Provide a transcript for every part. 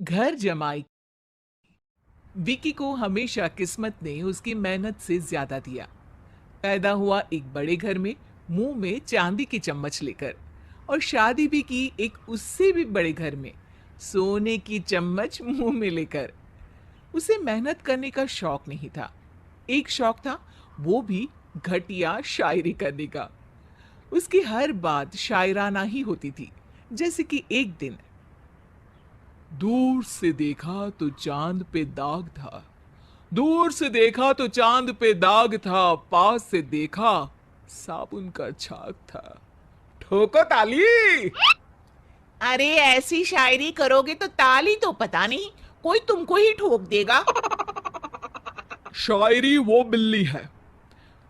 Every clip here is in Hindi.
घर जमाई। विकी को हमेशा किस्मत ने उसकी मेहनत से ज्यादा दिया। पैदा हुआ एक बड़े घर में, मुंह में चांदी की चम्मच लेकर, और शादी भी की एक उससे भी बड़े घर में, सोने की चम्मच मुंह में लेकर। उसे मेहनत करने का शौक नहीं था। एक शौक था, वो भी घटिया शायरी करने का। उसकी हर बात शायराना ही होती थी। जैसे कि एक दिन, दूर से देखा तो चांद पे दाग था, दूर से देखा तो चांद पे दाग था, पास से देखा साबुन का छाग था। ठोको ताली। अरे ऐसी शायरी करोगे तो ताली तो पता नहीं, कोई तुमको ही ठोक देगा। शायरी वो बिल्ली है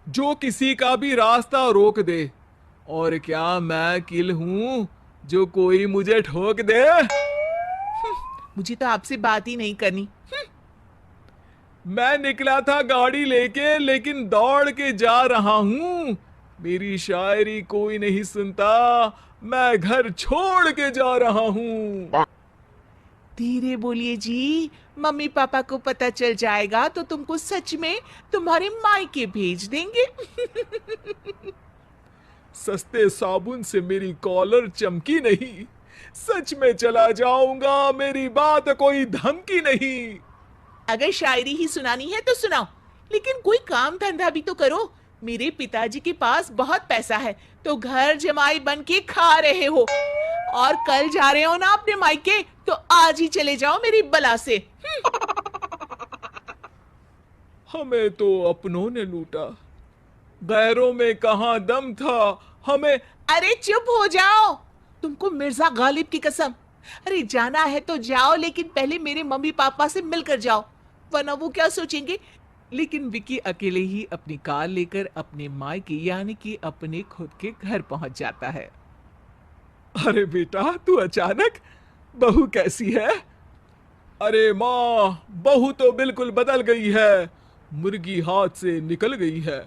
जो किसी का भी रास्ता रोक दे, और क्या मैं किल हूं जो कोई मुझे ठोक दे। मुझे तो आपसे बात ही नहीं करनी। मैं निकला था गाड़ी लेके, लेकिन दौड़ के जा रहा हूं। मेरी शायरी कोई नहीं सुनता, मैं घर छोड़ के जा रहा हूं। धीरे बोलिए जी, मम्मी पापा को पता चल जाएगा तो तुमको सच में तुम्हारे मायके भेज देंगे। सस्ते साबुन से मेरी कॉलर चमकी नहीं, सच में चला जाऊंगा, मेरी बात कोई धमकी नहीं। अगर शायरी ही सुनानी है तो सुनाओ, लेकिन कोई काम धंधा भी तो करो। मेरे पिताजी के पास बहुत पैसा है, तो घर जमाई बन के खा रहे हो, और कल जा रहे हो ना अपने मायके, तो आज ही चले जाओ मेरी बला से। हमें तो अपनों ने लूटा, गैरों में कहां दम था हमें। अरे चुप हो जाओ, तुमको मिर्जा गालिब की कसम। अरे जाना है तो जाओ, लेकिन पहले मेरे मम्मी पापा से मिलकर जाओ, वरना वो क्या सोचेंगे। लेकिन विकी अकेले ही अपनी कार लेकर अपने मायके यानी कि अपने खुद के घर पहुंच जाता है। अरे बेटा, तू अचानक, बहू कैसी है? अरे माँ, बहू तो बिल्कुल बदल गई है, मुर्गी हाथ से निकल गई है।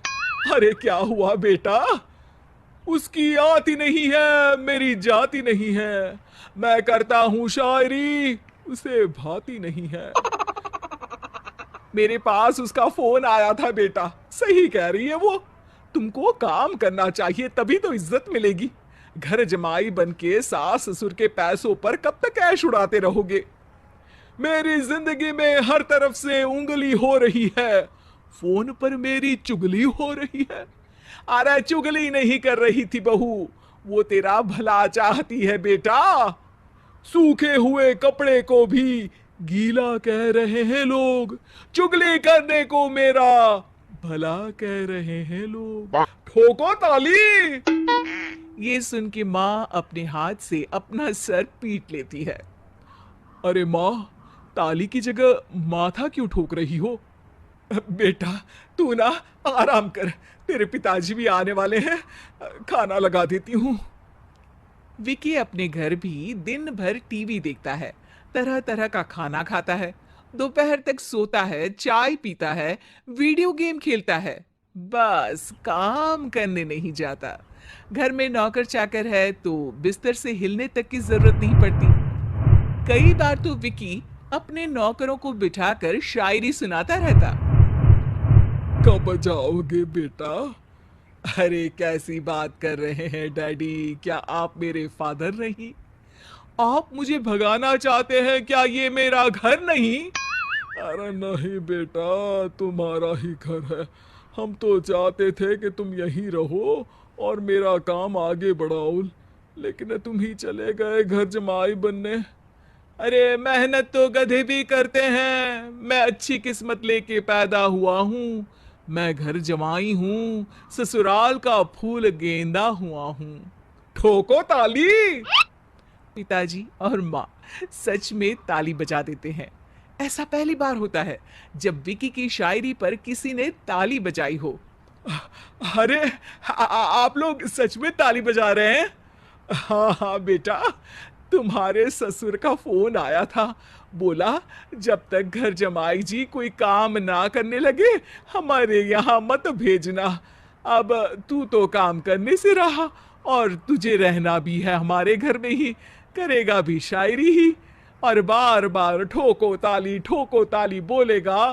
अरे क्या हुआ बेटा? उसकी आती नहीं है, मेरी जाती नहीं है। मैं करता हूँ शायरी, उसे भाती नहीं है। मेरे पास उसका फोन आया था बेटा, सही कह रही है वो। तुमको काम करना चाहिए, तभी तो इज्जत मिलेगी। घर जमाई बनके सास ससुर के पैसों पर कब तक ऐश उड़ाते रहोगे? मेरी जिंदगी में हर तरफ से उंगली हो रही है, फोन पर मेरी चुगली हो रही है। अरे चुगली नहीं कर रही थी बहू, वो तेरा भला चाहती है बेटा। सूखे हुए कपड़े को भी गीला कह रहे हैं लोग, चुगली करने को मेरा भला कह रहे हैं लोग। ठोको ताली। ये सुन के माँ अपने हाथ से अपना सर पीट लेती है। अरे माँ, ताली की जगह माथा क्यों ठोक रही हो? बेटा तू ना आराम कर, तेरे पिताजी भी आने वाले हैं, खाना लगा देती हूँ। विकी अपने घर भी दिन भर टीवी देखता है, तरह तरह का खाना खाता है, दोपहर तक सोता है, चाय पीता है, वीडियो गेम खेलता है, बस काम करने नहीं जाता। घर में नौकर चाकर है तो बिस्तर से हिलने तक की जरूरत नहीं पड़ती। कई बार तो विकी अपने नौकरों को बिठाकर शायरी सुनाता रहता। कब जाओगे बेटा? अरे कैसी बात कर रहे हैं डैडी, क्या आप मेरे फादर नहीं? आप मुझे भगाना चाहते हैं क्या? ये मेरा घर नहीं। अरे नहीं बेटा, तुम्हारा ही घर है। हम तो चाहते थे कि तुम यहीं रहो और मेरा काम आगे बढ़ाओ, लेकिन तुम ही चले गए घर जमाई बनने। अरे मेहनत तो गधे भी करते हैं, मैं अच्छी किस्मत लेके पैदा हुआ हूँ। मैं घर जमाई हूँ, ससुराल का फूल गेंदा हुआ हूँ। ठोको ताली। पिताजी और माँ सच में ताली बजा देते हैं। ऐसा पहली बार होता है जब विकी की शायरी पर किसी ने ताली बजाई हो। अरे आप लोग सच में ताली बजा रहे हैं? हाँ हाँ बेटा, तुम्हारे ससुर का फोन आया था, बोला जब तक घर जमाई जी कोई काम ना करने लगे हमारे यहाँ मत भेजना। अब तू तो काम करने से रहा और तुझे रहना भी है हमारे घर में ही, करेगा भी शायरी ही। और बार बार ठोको ताली बोलेगा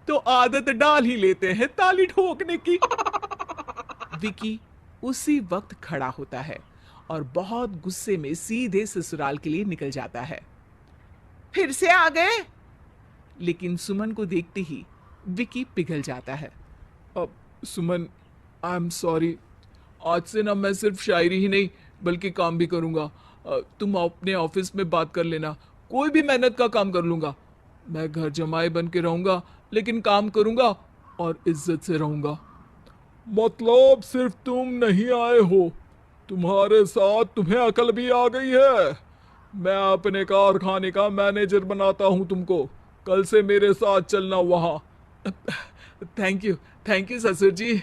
तो आदत डाल ही लेते हैं ताली ठोकने की। विकी उसी वक्त खड़ा होता है और बहुत गुस्से में सीधे ससुराल के लिए निकल जाता है। फिर से आ गए? लेकिन सुमन को देखते ही विकी पिघल जाता है। अब सुमन, आई एम सॉरी, आज से ना मैं सिर्फ शायरी ही नहीं बल्कि काम भी करूंगा। तुम अपने ऑफिस में बात कर लेना, कोई भी मेहनत का काम कर लूंगा। मैं घर जमाई बन के रहूंगा लेकिन काम करूंगा और इज्जत से रहूंगा। मतलब सिर्फ तुम नहीं आए हो, तुम्हारे साथ तुम्हें अकल भी आ गई है। मैं अपने कारखाने का मैनेजर बनाता हूं तुमको, कल से मेरे साथ चलना वहां। थैंक यू ससुर जी।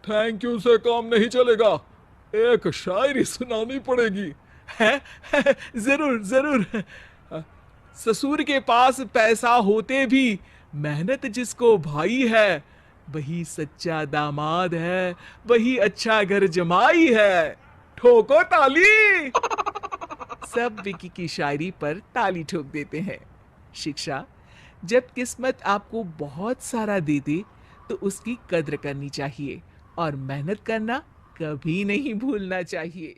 थैंक यू से काम नहीं चलेगा, एक शायरी सुनानी पड़ेगी। है? जरूर जरूर। ससुर के पास पैसा होते भी मेहनत जिसको भाई है, वही सच्चा दामाद है, वही अच्छा घर जमाई है। ठोको ताली। सब विकी की शायरी पर ताली ठोक देते हैं। शिक्षा: जब किस्मत आपको बहुत सारा दे दे तो उसकी कद्र करनी चाहिए और मेहनत करना कभी नहीं भूलना चाहिए।